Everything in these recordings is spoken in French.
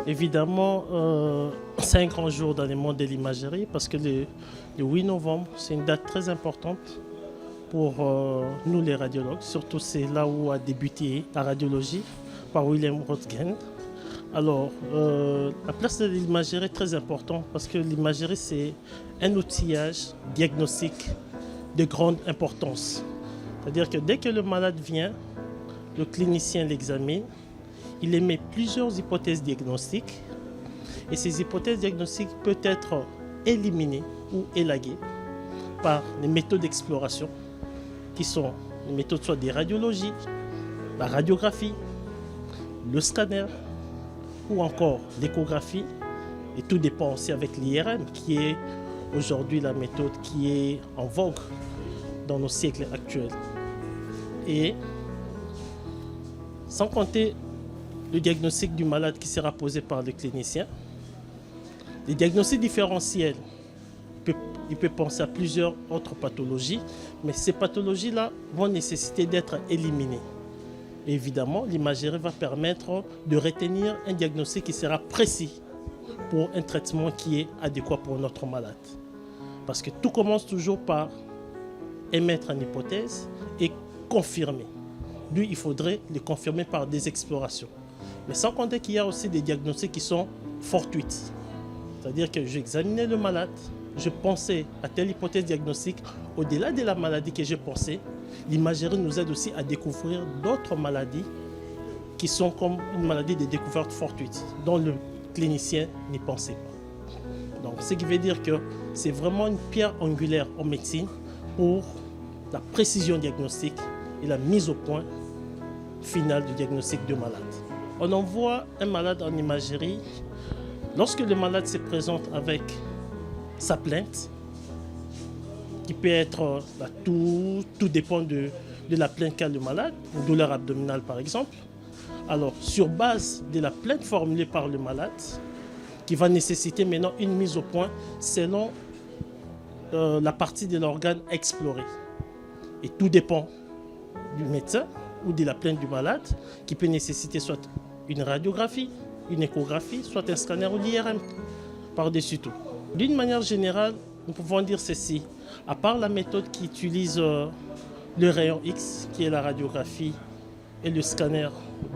Évidemment, c'est un grand jour dans le monde de l'imagerie parce que le 8 novembre, c'est une date très importante pour nous les radiologues. Surtout, c'est là où a débuté la radiologie par William Röntgen. Alors, la place de l'imagerie est très importante parce que l'imagerie, c'est un outillage diagnostique de grande importance. C'est-à-dire que dès que le malade vient, le clinicien l'examine, il émet plusieurs hypothèses diagnostiques et ces hypothèses diagnostiques peuvent être éliminées ou élaguées par les méthodes d'exploration qui sont les méthodes soit des radiologies, la radiographie, le scanner ou encore l'échographie. Et tout dépend aussi avec l'IRM qui est aujourd'hui la méthode qui est en vogue dans nos siècles actuels. Et sans compter le diagnostic du malade qui sera posé par le clinicien. Les diagnostics différentiels, il peut penser à plusieurs autres pathologies, mais ces pathologies-là vont nécessiter d'être éliminées. Et évidemment, l'imagerie va permettre de retenir un diagnostic qui sera précis pour un traitement qui est adéquat pour notre malade. Parce que tout commence toujours par émettre une hypothèse et confirmer. Lui, il faudrait le confirmer par des explorations. Mais sans compter qu'il y a aussi des diagnostics qui sont fortuits. C'est-à-dire que j'examinais le malade, je pensais à telle hypothèse diagnostique, au-delà de la maladie que j'ai pensée, l'imagerie nous aide aussi à découvrir d'autres maladies qui sont comme une maladie de découverte fortuite, dont le clinicien n'y pensait pas. Donc, ce qui veut dire que c'est vraiment une pierre angulaire en médecine pour la précision diagnostique et la mise au point finale du diagnostic du malade. On envoie un malade en imagerie lorsque le malade se présente avec sa plainte, qui peut être, tout dépend de la plainte qu'a le malade, une douleur abdominale par exemple. Alors, sur base de la plainte formulée par le malade, qui va nécessiter maintenant une mise au point selon la partie de l'organe exploré. Et tout dépend du médecin ou de la plainte du malade, qui peut nécessiter soit une radiographie, une échographie, soit un scanner ou l'IRM, par-dessus tout. D'une manière générale, nous pouvons dire ceci. À part la méthode qui utilise le rayon X, qui est la radiographie, et le scanner,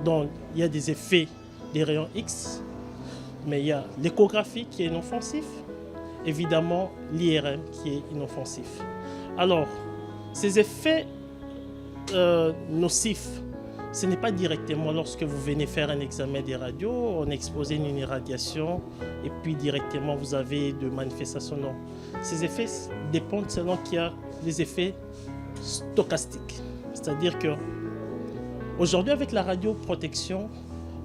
dont il y a des effets des rayons X, mais il y a l'échographie qui est inoffensif, évidemment l'IRM qui est inoffensif. Alors, ces effets nocifs, ce n'est pas directement lorsque vous venez faire un examen des radios, on expose une irradiation et puis directement vous avez de manifestations. Non. Ces effets dépendent selon qu'il y a des effets stochastiques. C'est-à-dire que aujourd'hui avec la radioprotection,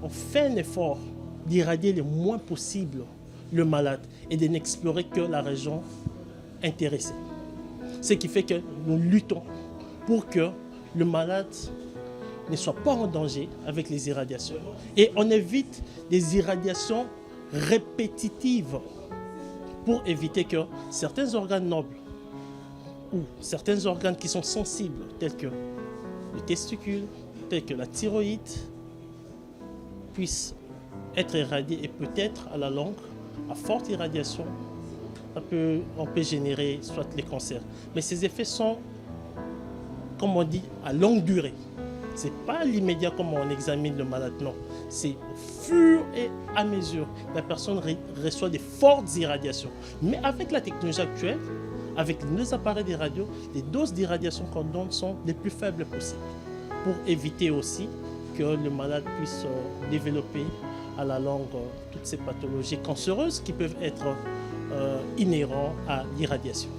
on fait un effort d'irradier le moins possible le malade et de n'explorer que la région intéressée. Ce qui fait que nous luttons pour que le malade ne soit pas en danger avec les irradiations. Et on évite des irradiations répétitives pour éviter que certains organes nobles ou certains organes qui sont sensibles, tels que le testicule, tels que la thyroïde, puissent être irradiés et peut-être à la longue, à forte irradiation, on peut générer soit les cancers. Mais ces effets sont, comme on dit, à longue durée. Ce n'est pas l'immédiat comme on examine le malade, non. C'est au fur et à mesure que la personne reçoit des fortes irradiations. Mais avec la technologie actuelle, avec nos appareils de radio, les doses d'irradiation qu'on donne sont les plus faibles possibles pour éviter aussi que le malade puisse développer à la longue toutes ces pathologies cancéreuses qui peuvent être inhérentes à l'irradiation.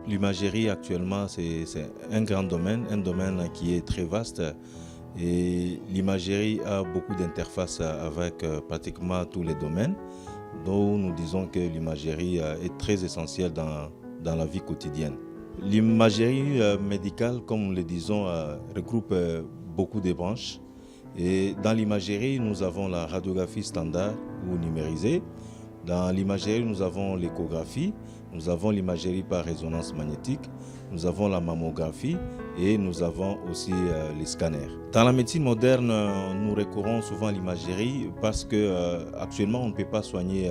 L'imagerie actuellement, c'est un grand domaine, un domaine qui est très vaste. Et l'imagerie a beaucoup d'interfaces avec pratiquement tous les domaines. Donc nous disons que l'imagerie est très essentielle dans la vie quotidienne. L'imagerie médicale, comme nous le disons, regroupe beaucoup de branches. Et dans l'imagerie, nous avons la radiographie standard ou numérisée. Dans l'imagerie, nous avons l'échographie. nous avons l'imagerie par résonance magnétique, nous avons la mammographie et nous avons aussi les scanners. Dans la médecine moderne, nous recourons souvent à l'imagerie parce qu'actuellement on ne peut pas soigner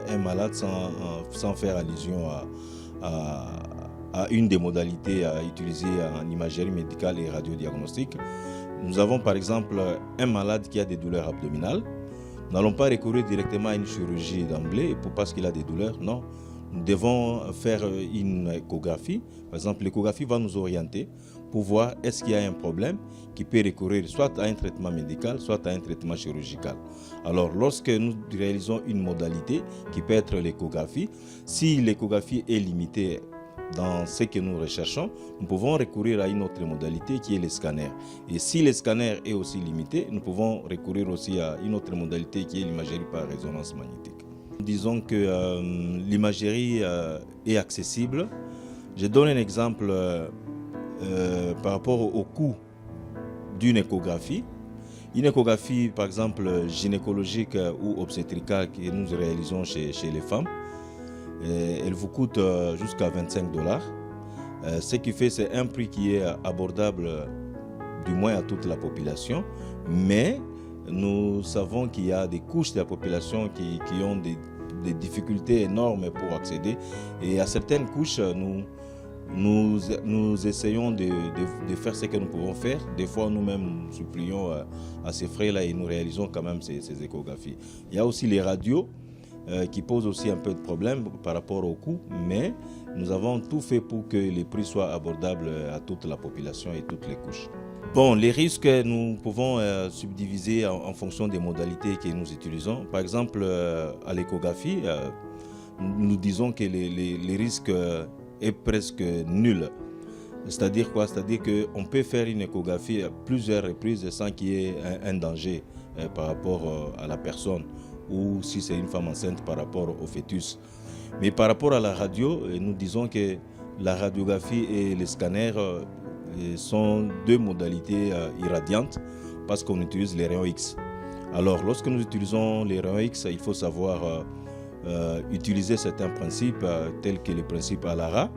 un malade sans faire allusion à une des modalités à utiliser en imagerie médicale et radiodiagnostique. Nous avons par exemple un malade qui a des douleurs abdominales. Nous n'allons pas recourir directement à une chirurgie d'emblée parce qu'il a des douleurs, non. Nous devons faire une échographie. Par exemple, l'échographie va nous orienter pour voir est-ce qu'il y a un problème qui peut recourir soit à un traitement médical, soit à un traitement chirurgical. Alors, lorsque nous réalisons une modalité qui peut être l'échographie, si l'échographie est limitée dans ce que nous recherchons, nous pouvons recourir à une autre modalité qui est le scanner. Et si le scanner est aussi limité, nous pouvons recourir aussi à une autre modalité qui est l'imagerie par résonance magnétique. Disons que l'imagerie est accessible. Je donne un exemple par rapport au coût d'une échographie. Une échographie, par exemple, gynécologique ou obstétricale que nous réalisons chez les femmes, elle vous coûte jusqu'à 25 $. Ce qui fait, c'est un prix qui est abordable du moins à toute la population, mais nous savons qu'il y a des couches de la population qui ont des difficultés énormes pour accéder, et à certaines couches, nous essayons de faire ce que nous pouvons faire. Des fois, nous-mêmes, nous supplions à ces frais-là et nous réalisons quand même ces échographies. Il y a aussi les radios qui posent aussi un peu de problème par rapport au coût, mais nous avons tout fait pour que les prix soient abordables à toute la population et toutes les couches. Bon, les risques, nous pouvons subdiviser en fonction des modalités que nous utilisons. Par exemple, à l'échographie, nous disons que les risques est presque nul. C'est-à-dire quoi? C'est-à-dire qu'on peut faire une échographie à plusieurs reprises sans qu'il y ait un danger par rapport à la personne, ou si c'est une femme enceinte par rapport au fœtus. Mais par rapport à la radio, nous disons que la radiographie et le scanner sont deux modalités irradiantes parce qu'on utilise les rayons X. Alors lorsque nous utilisons les rayons X, il faut savoir utiliser certains principes tels que les principes ALARA.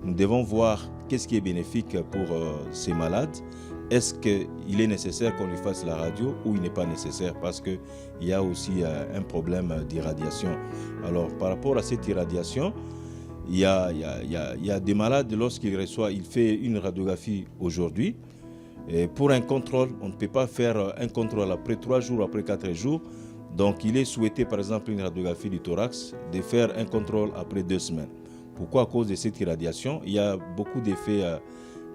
Nous devons voir qu'est-ce qui est bénéfique pour ces malades. Est-ce qu'il est nécessaire qu'on lui fasse la radio ou il n'est pas nécessaire, parce qu'il y a aussi un problème d'irradiation. Alors par rapport à cette irradiation, il y a des malades, lorsqu'il fait une radiographie aujourd'hui, et pour un contrôle, on ne peut pas faire un contrôle après 3 jours, après 4 jours. Donc il est souhaité, par exemple, une radiographie du thorax, de faire un contrôle après 2 semaines. Pourquoi? À cause de cette irradiation, il y a beaucoup d'effets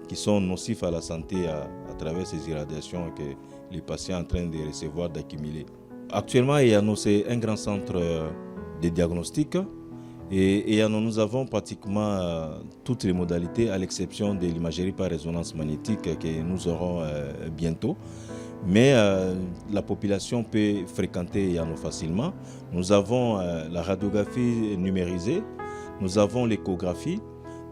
qui sont nocifs à la santé à travers ces irradiations que les patients sont en train de recevoir, d'accumuler. Actuellement, EANO, c'est un grand centre de diagnostic. Et nous avons pratiquement toutes les modalités, à l'exception de l'imagerie par résonance magnétique que nous aurons bientôt. Mais la population peut fréquenter EANO facilement. Nous avons la radiographie numérisée, nous avons l'échographie,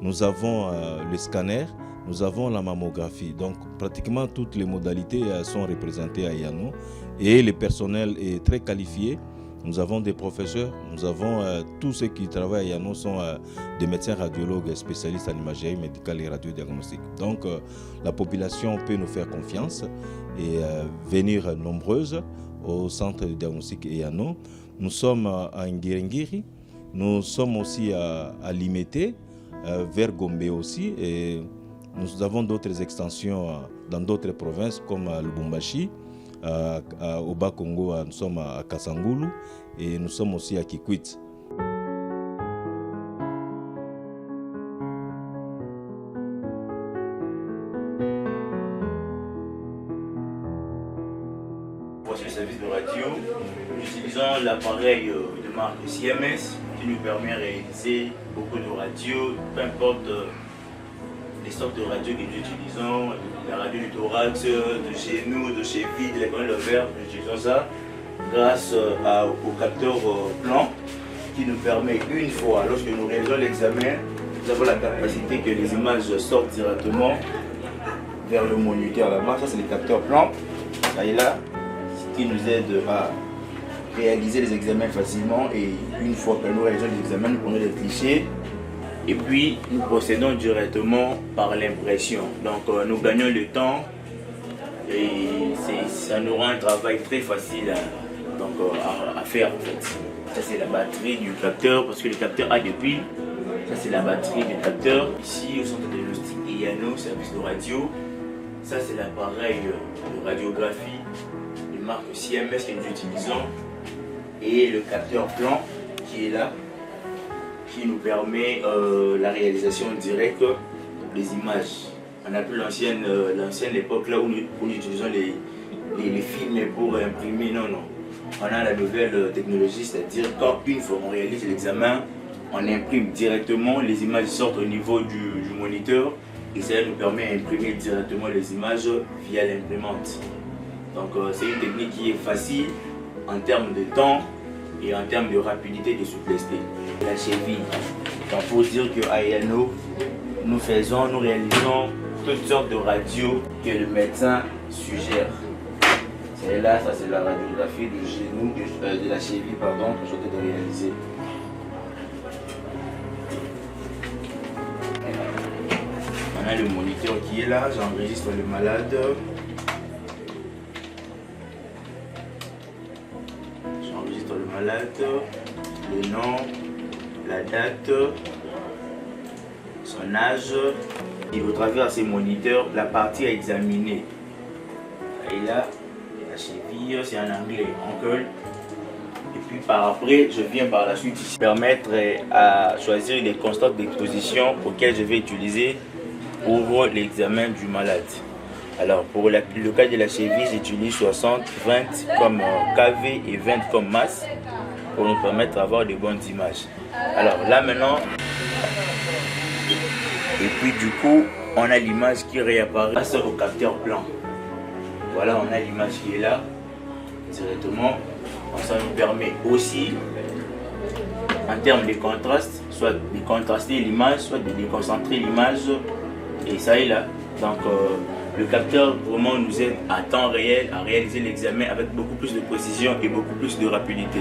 nous avons le scanner, nous avons la mammographie. Donc pratiquement toutes les modalités sont représentées à EANO et le personnel est très qualifié. Nous avons des professeurs, nous avons tous ceux qui travaillent à EANO sont des médecins radiologues spécialistes en imagerie médicale et radiodiagnostique. Donc la population peut nous faire confiance et venir nombreuses au centre de diagnostic EANO. Nous sommes à Ngirengiri, nous sommes aussi à Limete, vers Gombe aussi, et nous avons d'autres extensions dans d'autres provinces comme Lubumbashi. Au Bas-Congo, nous sommes à Kasangulu et nous sommes aussi à Kikwit. Voici le service de radio. Nous utilisons l'appareil de marque CMS qui nous permet de réaliser beaucoup de radios, peu importe les sortes de radios que nous utilisons, la radio du thorax, de chez nous, de chez vide, les grands verts, nous utilisons ça grâce au capteur plan qui nous permet une fois, lorsque nous réalisons l'examen, nous avons la capacité que les images sortent directement vers le moniteur là-bas. Ça c'est le capteur plan, ça est là, ce qui nous aide à réaliser les examens facilement et une fois que nous réalisons les examens, nous prenons les clichés et puis nous procédons directement par l'impression. Donc nous gagnons le temps et ça nous rend un travail très facile à faire en fait. Ça c'est la batterie du capteur parce que le capteur a des piles. Ça c'est la batterie du capteur. Ici au centre de diagnostic IANO, service de radio. Ça c'est l'appareil de radiographie de marque CMS que nous utilisons. Et le capteur plan qui est là, qui nous permet la réalisation directe des images. On n'a plus l'ancienne époque là où nous utilisons les films pour imprimer, non. On a la nouvelle technologie, c'est-à-dire quand une fois on réalise l'examen, on imprime directement, les images sortent au niveau du moniteur et ça nous permet d'imprimer directement les images via l'imprimante. Donc c'est une technique qui est facile en termes de temps et en termes de rapidité et de souplesse. La cheville, donc pour dire qu'à IANO, nous réalisons toutes sortes de radios que le médecin suggère. Celle-là, ça c'est la radiographie du genou, de la cheville, pardon, que je suis de réaliser. On a le moniteur qui est là, j'enregistre le malade. J'enregistre le malade, le nom, la date, son âge. Et au travers de ces moniteurs, la partie à examiner. Et là, la cheville, c'est en anglais, ankle. Et puis par après, je viens par la suite ici permettre à choisir les constantes d'exposition auxquelles je vais utiliser pour l'examen du malade. Alors pour le cas de la cheville, j'utilise 60, 20 comme KV et 20 comme masse pour nous permettre d'avoir de bonnes images. Alors là maintenant, et puis du coup, on a l'image qui réapparaît grâce au capteur plan. Voilà, on a l'image qui est là directement. Ça nous permet aussi, en termes de contraste, soit de contraster l'image, soit de déconcentrer l'image. Et ça est là. Donc le capteur vraiment nous aide à temps réel à réaliser l'examen avec beaucoup plus de précision et beaucoup plus de rapidité.